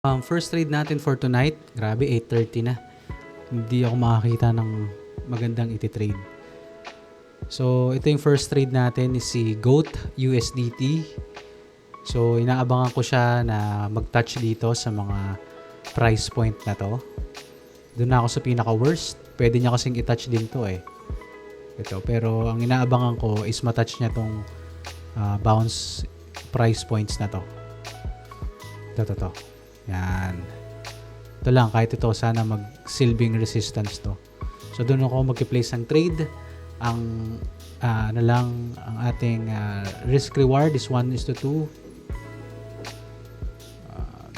First trade natin for tonight, grabe 8:30 na. Hindi ako makakita ng magandang iti-trade. So, ito yung first trade natin is si GOAT USDT. So, inaabangan ko siya na mag-touch dito sa mga price point na to. Doon na ako sa pinaka-worst. Pwede niya kasing i-touch din to eh. Ito. Pero ang inaabangan ko is matouch niya tong bounce price points na to. Ito. Yan. Ito lang, kahit ito, sana mag-silbing resistance to. So, doon ako mag-place ng trade. Ang ang ating risk-reward is 1:2.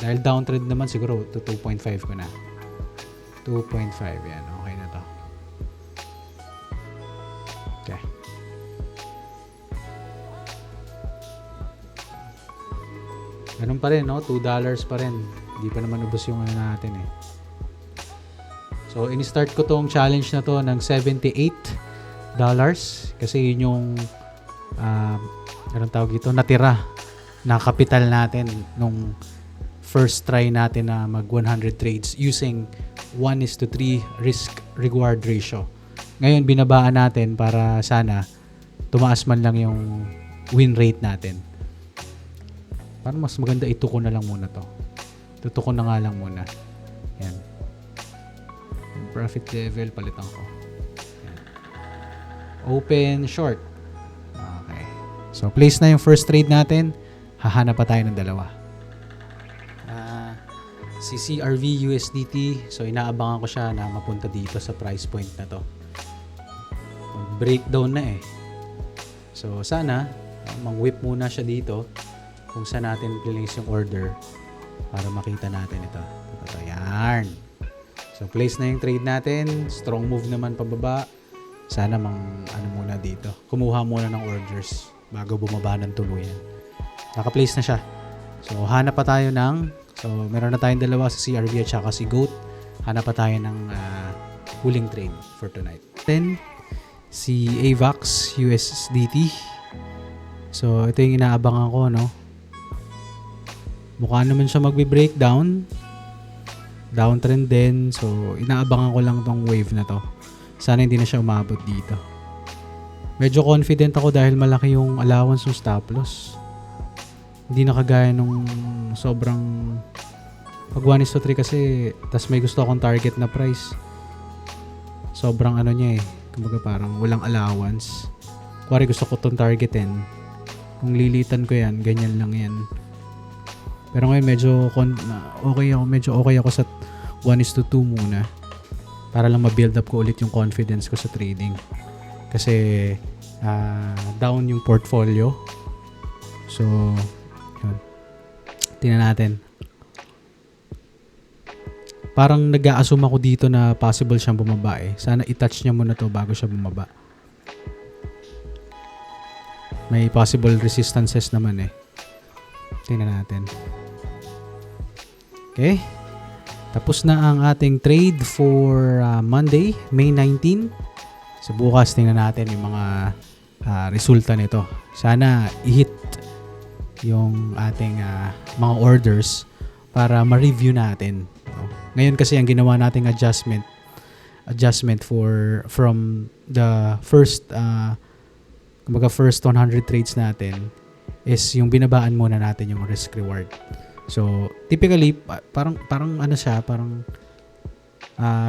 Dahil downtrend naman, siguro to 2.5 ko na. 2.5, yan. Okay na to. Okay. Ganun pa rin, no? $2 pa rin. Hindi pa naman ubos yung ano natin eh. So, in-start ko tong challenge na to ng $78. Kasi yun yung anong tawag ito? Natira na capital natin nung first try natin na mag 100 trades using 1:3 risk-reward ratio. Ngayon, binabaan natin para sana tumaas man lang yung win rate natin. Parang mas maganda ituko na lang muna to. Tutuko na nga lang muna. Yan. Yung profit level, palitan ko. Yan. Open short. Okay. So, place na yung first trade natin. Hahanap pa tayo ng dalawa. Si CRV USDT. So, inaabangan ko siya na mapunta dito sa price point na to. Breakdown na eh. So, sana mang-whip muna siya dito kung saan natin place yung order para makita natin ito. Ito. Yan. So, place na yung trade natin. Strong move naman pababa. Sana muna dito. Kumuha muna ng orders bago bumaba ng tuluyan. Naka-place na siya. So, hanap pa tayo ng meron na tayong dalawa sa CRV at saka si GOAT. Hanap pa tayo ng huling trade for tonight. Then, si AVAX USDT. So, ito yung inaabangan ko, no? Mukha naman siya magbe-breakdown. Downtrend din. So, inaabangan ko lang tong wave na to. Sana hindi na siya umabot dito. Medyo confident ako dahil malaki yung allowance ng stop loss. Hindi na kagaya nung sobrang pag 1:3 kasi tas may gusto akong target na price. Sobrang ano niya eh. Kumbaga parang walang allowance. Kuwari gusto ko itong targetin. Kung lilitan ko yan, ganyan lang yan. Pero ngayon medyo okay ako sa 1:2 muna. Para lang ma-build up ko ulit yung confidence ko sa trading. Kasi down yung portfolio. So, yun. Tingnan natin. Parang nag-a-assume ako dito na possible siyang bumaba eh. Sana i-touch niya muna to bago siya bumaba. May possible resistances naman eh. Tingnan natin. Okay. Tapos na ang ating trade for Monday, May 19. So bukas tingnan natin yung mga resulta nito. Sana i-hit yung ating mga orders para ma-review natin. Ngayon kasi ang ginawa nating adjustment from the first first 100 trades natin is yung binabaan muna natin yung risk reward. So typically parang ano siya, parang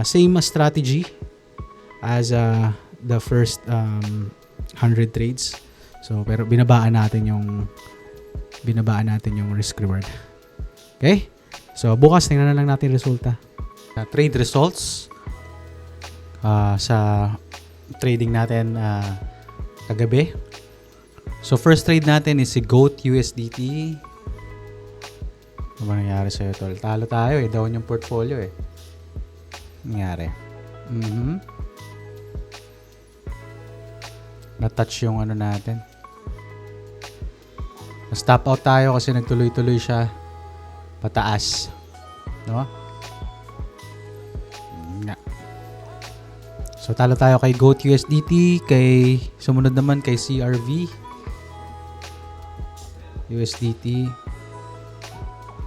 same strategy as the first 100 trades. So pero binabaan natin yung risk reward. Okay? So bukas tingnan na lang natin resulta. Trade results sa trading natin kagabi. So first trade natin is si GOAT USDT. Ano ba nangyari sa'yo, tol? Talo tayo eh. Down yung portfolio eh. Nangyari. Na-touch yung ano natin. Na-stop out tayo kasi nagtuloy-tuloy siya pataas. No? So, talo tayo kay GOAT USDT, sumunod naman kay CRV USDT.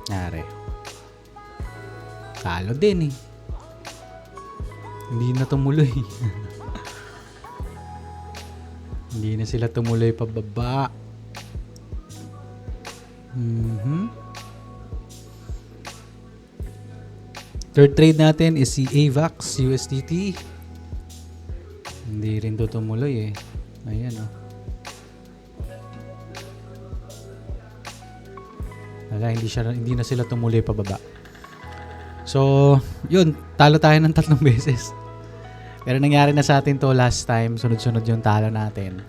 Nangyari. Talo din eh. Hindi na tumuloy. Hindi na sila tumuloy pababa. Third trade natin is si AVAX USDT. Hindi rin to tumuloy eh. Ayan oh. Wala, hindi na sila tumuloy pababa. So, yun, talo tayo ng 3 beses. Pero nangyari na sa atin to last time, sunod-sunod yung talo natin.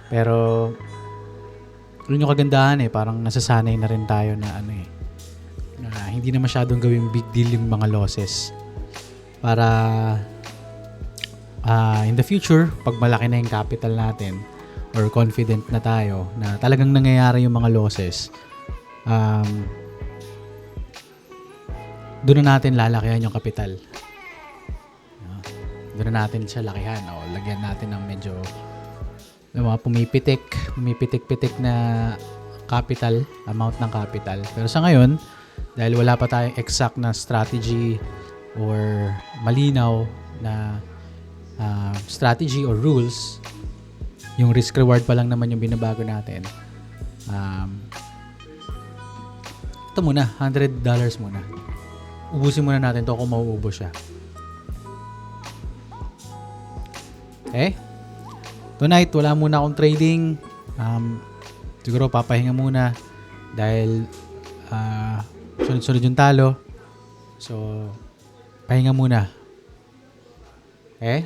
Pero yun yung kagandahan eh, parang nasasanay na rin tayo na ano eh, na hindi na masyadong gawing big deal yung mga losses. Para in the future, pag malaki na yung capital natin or confident na tayo na talagang nangyayari yung mga losses, doon na natin lalakihan yung kapital. Doon na natin siya lakihan o lagyan natin ng medyo pumipitik na capital, amount ng capital. Pero sa ngayon, dahil wala pa tayong exact na strategy or malinaw na strategy or rules, yung risk reward pa lang naman yung binabago natin. Ito muna, $100 muna. Ubusin muna natin to kung mauubos siya. Okay? Tonight, wala muna akong trading. Siguro papahinga muna dahil sunod-sunod yung talo. So, pahinga muna. Okay?